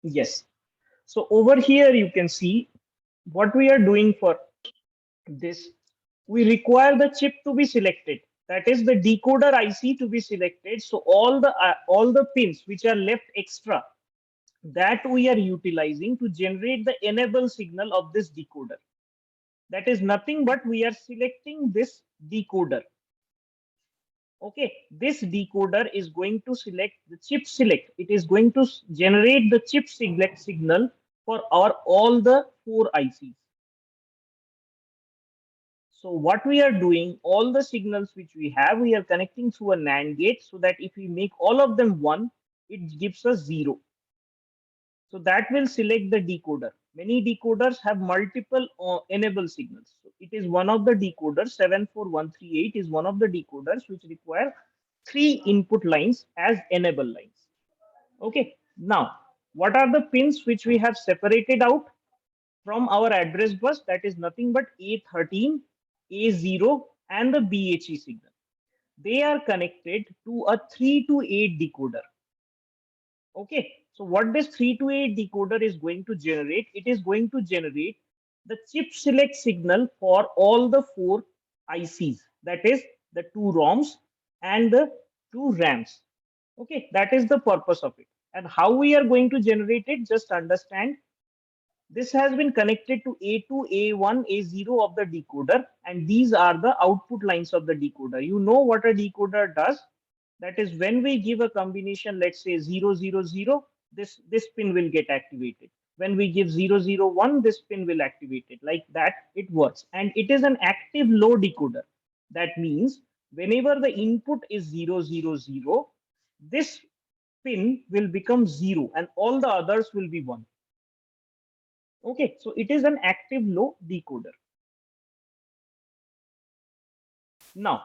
Yes. So over here, you can see what we are doing for this. We require the chip to be selected. That is the decoder IC to be selected. So all the pins which are left extra, that we are utilizing to generate the enable signal of this decoder. That is nothing but we are selecting this decoder. Okay, this decoder is going to select the chip select. It is going to generate the chip select signal for our all the four ICs. So what we are doing, all the signals which we have, we are connecting through a NAND gate so that if we make all of them one, it gives us zero. So that will select the decoder. Many decoders have multiple enable signals. So it is one of the decoders, 74138 is one of the decoders which require three input lines as enable lines. Okay, now what are the pins which we have separated out from our address bus? That is nothing but A13, A0 and the BHE signal. They are connected to a 3 to 8 decoder. Okay, so what this 3 to 8 decoder is going to generate, it is going to generate the chip select signal for all the four ICs, that is the two ROMs and the two RAMs. Okay, that is the purpose of it. And how we are going to generate it, just understand this has been connected to A2, A1, A0 of the decoder, and these are the output lines of the decoder. You know what a decoder does? That is, when we give a combination, let's say 000, this pin will get activated. When we give 001, this pin will activate it. Like that, it works. And it is an active low decoder. That means whenever the input is 000, this pin will become 0 and all the others will be 1. Okay, so it is an active low decoder. Now,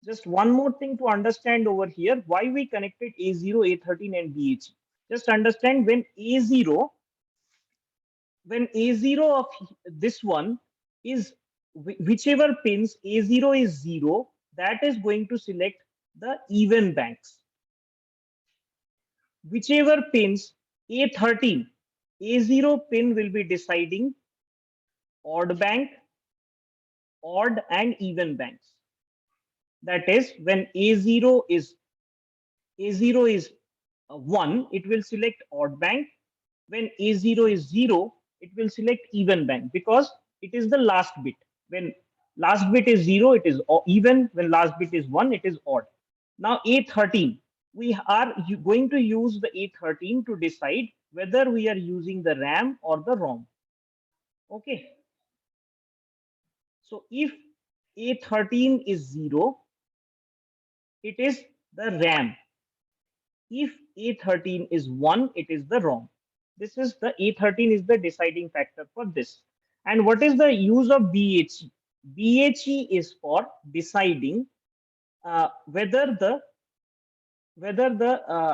just one more thing to understand over here, why we connected A0, A13 and BHE. Just understand when A0 of this one is whichever pins A0 is 0, that is going to select the even banks. Whichever pins A13, A0 pin will be deciding odd bank, odd and even banks. That is, when A0 is 1, it will select odd bank. When A0 is 0, it will select even bank because it is the last bit. When last bit is 0, it is even. When last bit is 1, it is odd. Now A13, we are going to use the A13 to decide whether we are using the RAM or the ROM. Okay. So if A13 is 0, it is the RAM. If A13 is 1, it is the ROM. This is the A13 is the deciding factor for this. And what is the use of BHE? BHE is for deciding whether the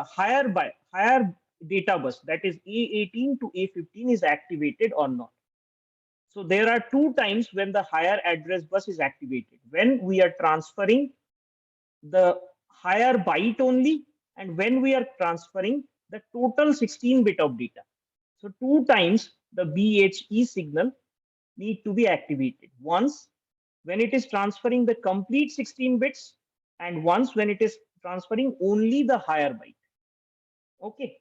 higher data bus, that is A18 to A15, is activated or not. So there are two times when the higher address bus is activated: when we are transferring the higher byte only, and when we are transferring the total 16 bit of data. So two times the BHE signal need to be activated. Once when it is transferring the complete 16 bits, and once when it is transferring only the higher byte. Okay,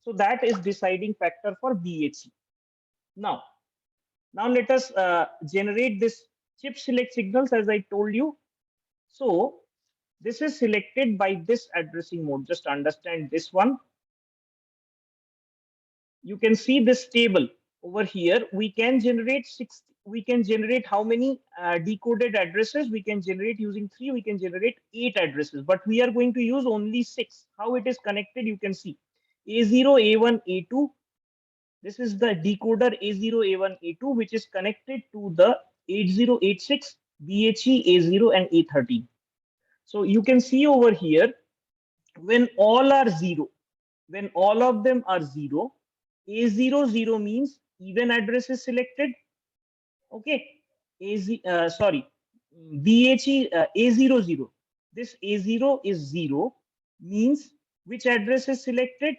so that is deciding factor for BHE. Now, let us generate this chip select signals as I told you. So this is selected by this addressing mode. Just understand this one. You can see this table over here. We can generate how many decoded addresses we can generate using 3. We can generate 8 addresses, but we are going to use only 6. How it is connected, you can see A0, A1, A2. This is the decoder A0, A1, A2, which is connected to the 8086 BHE A0 and A13. So you can see over here, when all are 0, when all of them are 0, A00 means even address is selected. Okay, BHE A00. This A0 is 0 means which address is selected?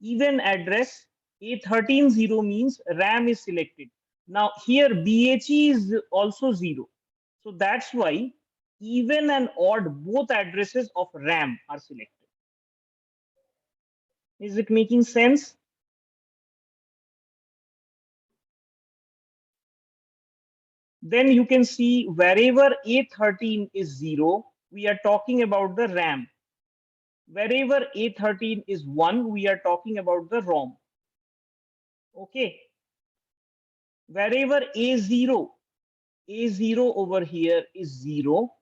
even address A13 0 means RAM is selected. Now here BHE is also 0. So that's why even and odd both addresses of RAM are selected. Is it making sense? Then you can see wherever A13 is 0, we are talking about the RAM. Wherever A13 is 1, we are talking about the ROM. Okay. Wherever A0 over here is 0,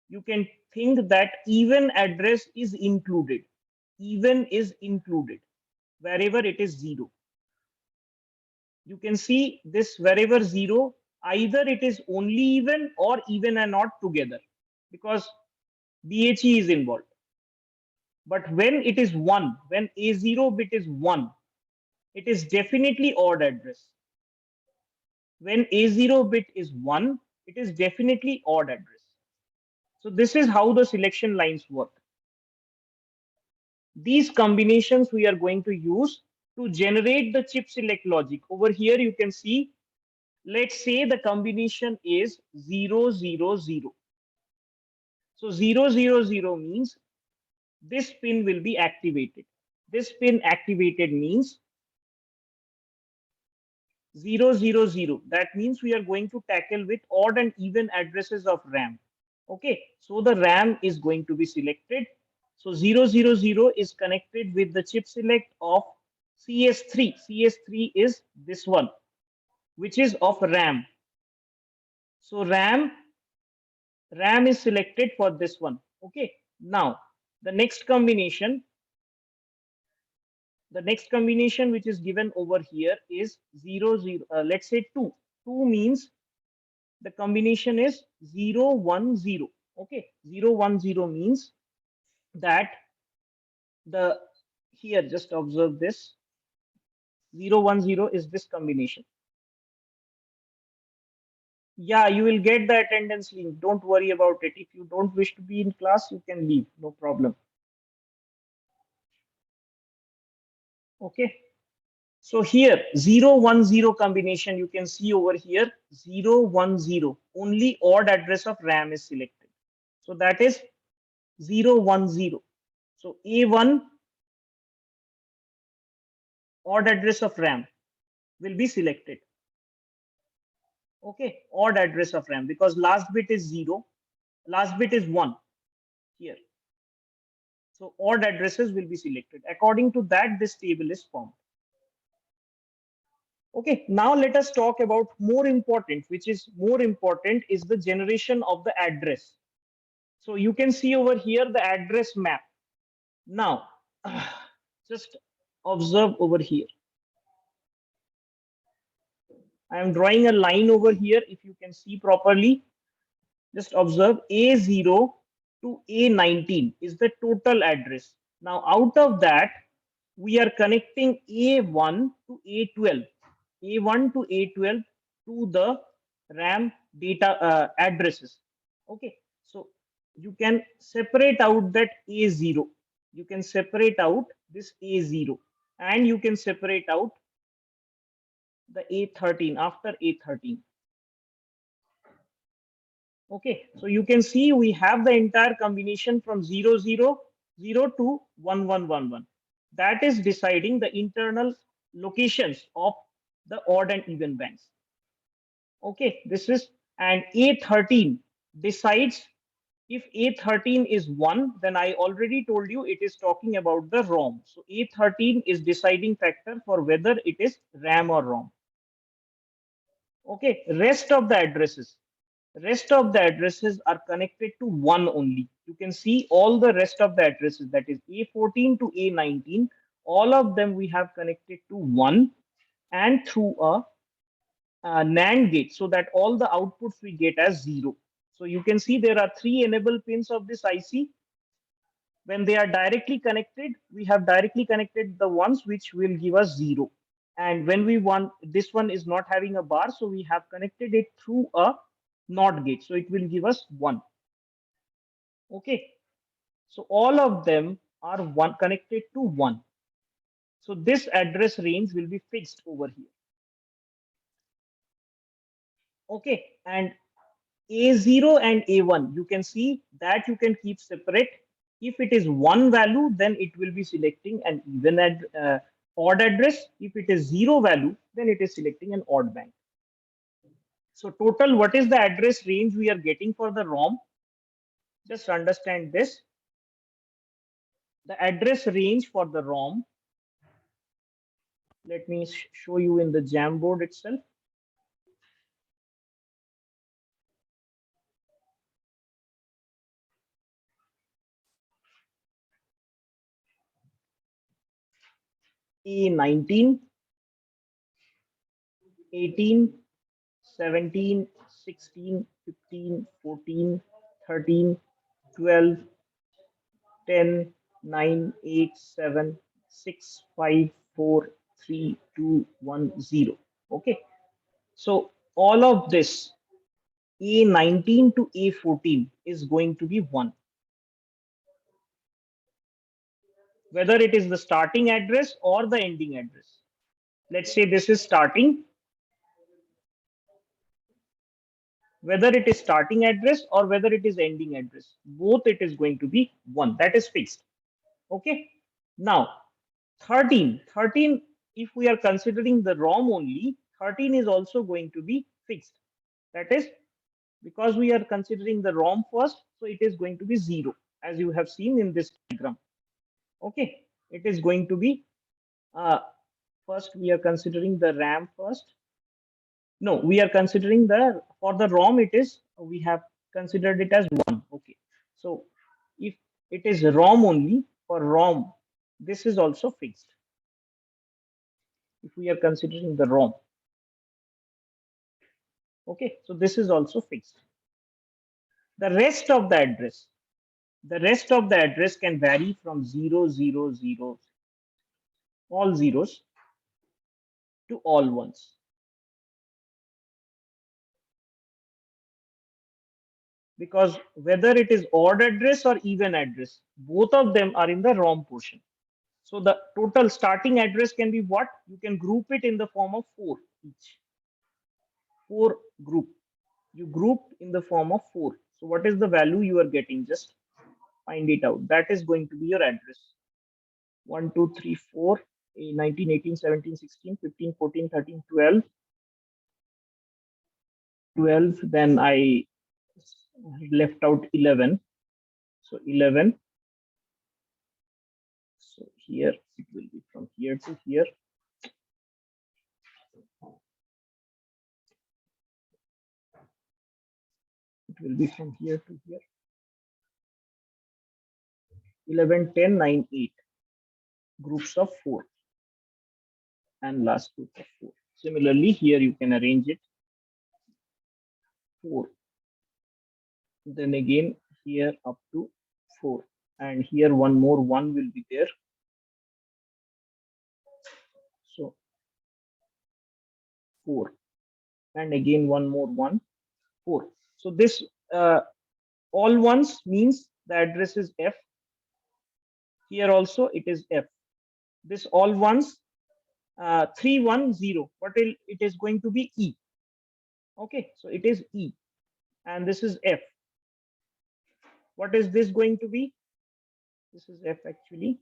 you can think that even address is included. Even is included wherever it is 0. You can see this wherever 0, either it is only even or even and not together because BHE is involved. But when it is 1, when A0 bit is 1, it is definitely odd address. When A0 bit is 1, it is definitely odd address. So this is how the selection lines work. These combinations we are going to use to generate the chip select logic. Over here you can see, let's say the combination is 0, 0, 0. So 0, 0, 0 means this pin will be activated. This pin activated means 0, 0, 0. That means we are going to tackle with odd and even addresses of RAM. Okay, so the RAM is going to be selected. So 0, 0, 0 is connected with the chip select of CS3. CS3 is this one, which is of RAM. So RAM is selected for this one. Okay, now the next combination which is given over here is 0, 0. Let's say 2. 2 means the combination is 0, 1, 0. Okay, 0, 1, 0 means that the here just observe this 0, 1, 0 is this combination. Yeah, you will get the attendance link. Don't worry about it. If you don't wish to be in class, you can leave. No problem. Okay. So here 0, 1, 0 combination, you can see over here 0, 1, 0. Only odd address of RAM is selected. So that is 0, 1, 0. So A1 odd address of RAM will be selected. Okay, odd address of RAM because last bit is 0, last bit is 1 here. So odd addresses will be selected. According to that, this table is formed. Okay, now let us talk about more important, which is more important is the generation of the address. So you can see over here the address map. Now, just observe over here. I am drawing a line over here. If you can see properly, just observe A0 to A19 is the total address. Now, out of that, we are connecting A1 to A12, A1 to A12 to the RAM data addresses. Okay, so you can separate out that A0. You can separate out this A0 and you can separate out the A13 after A13. Okay, so you can see we have the entire combination from 0, 0, 0 to 1, 1, 1, 1. That is deciding the internal locations of the odd and even banks. Okay, this is, and A13 decides if A13 is 1, then I already told you it is talking about the ROM. So A13 is deciding factor for whether it is RAM or ROM. Okay, rest of the addresses are connected to one only. You can see all the rest of the addresses, that is A14 to A19, all of them we have connected to one and through a NAND gate so that all the outputs we get as 0. So you can see there are 3 enable pins of this IC. When they are directly connected, we have directly connected the ones which will give us 0. And when we want, this one is not having a bar, so we have connected it through a NOT gate. So it will give us 1. Okay. So all of them are one connected to 1. So this address range will be fixed over here. Okay, and A0 and A1, you can see that you can keep separate. If it is one value, then it will be selecting an odd address. If it is zero value, then it is selecting an odd bank. So total, what is the address range we are getting for the ROM? Just understand this. The address range for the ROM, let me show you in the Jamboard itself. A19, 18, 17, 16, 15, 14, 13, 12, 10, 9, 8, 7, 6, 5, 4, 3, 2, 1, 0. Okay. So all of this A19 to A14 is going to be 1. Whether it is the starting address or the ending address. Let's say this is starting. Whether it is starting address or whether it is ending address, both it is going to be 1. That is fixed. Okay. Now 13, if we are considering the ROM only, 13 is also going to be fixed. That is, because we are considering the ROM first, so it is going to be 0, as you have seen in this diagram. Okay, it is going to be first we are considering the RAM first. No, we are considering for the ROM it is, we have considered it as 1. Okay, so if it is ROM only, for ROM this is also fixed. If we are considering the ROM, okay, so this is also fixed. The rest of the address can vary from 0, 0, 0, all zeros, to all ones. Because whether it is odd address or even address, both of them are in the ROM portion. So the total starting address can be what? You can group it in the form of 4 each. 4 group. You group in the form of 4. So what is the value you are getting? Just find it out. That is going to be your address. 1, 2, 3, 4, 19, 18, 17, 16, 15, 14, 13, 12. 12, then I left out 11. So 11. So here it will be from here to here. It will be from here to here. 11, 10, 9, 8. Groups of 4. And last group of 4. Similarly, here you can arrange it 4. Then again here up to 4. And here one more 1 will be there. So 4. And again one more 1, 4. So this all ones means the address is F. Here also it is F. This all ones 310, but it is going to be E. Okay, so it is E, and this is F. What is this going to be? This is F actually.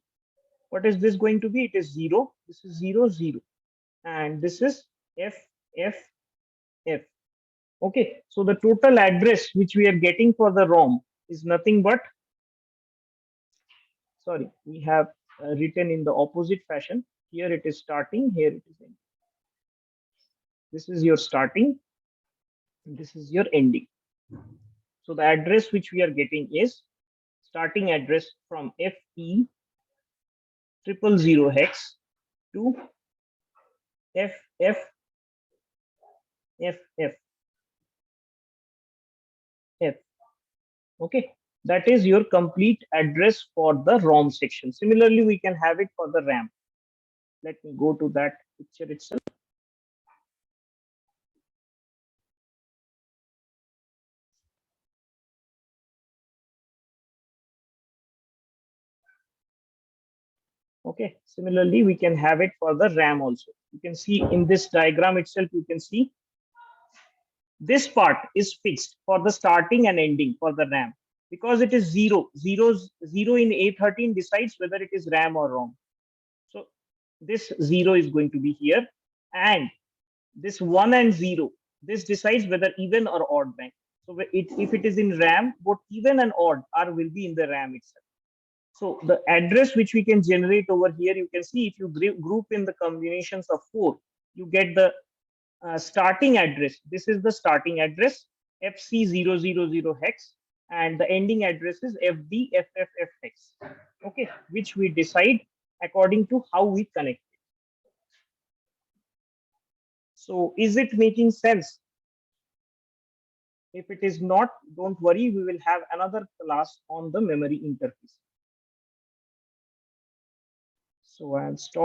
What is this going to be? It is 0. This is 0, 0, and this is F, F, F. Okay, so the total address which we are getting for the ROM is nothing but, sorry, we have written in the opposite fashion. Here it is starting, here it is ending. This is your starting, this is your ending. So the address which we are getting is starting address from FE 000 hex to FF FF F. Okay, that is your complete address for the ROM section. Similarly, we can have it for the RAM. Let me go to that picture itself. Okay. Similarly, we can have it for the RAM also. You can see in this diagram itself, you can see this part is fixed for the starting and ending for the RAM because it is zero. Zero in A13 decides whether it is RAM or ROM. So this zero is going to be here, and this one and zero, this decides whether even or odd bank. So if it is in RAM, both even and odd are will be in the RAM itself. So the address which we can generate over here, you can see if you group in the combinations of 4, you get the starting address. This is the starting address, FC000 hex, and the ending address is FDFFF hex. Okay, which we decide according to how we connect it. So is it making sense? If it is not, don't worry, we will have another class on the memory interface. So I'll stop.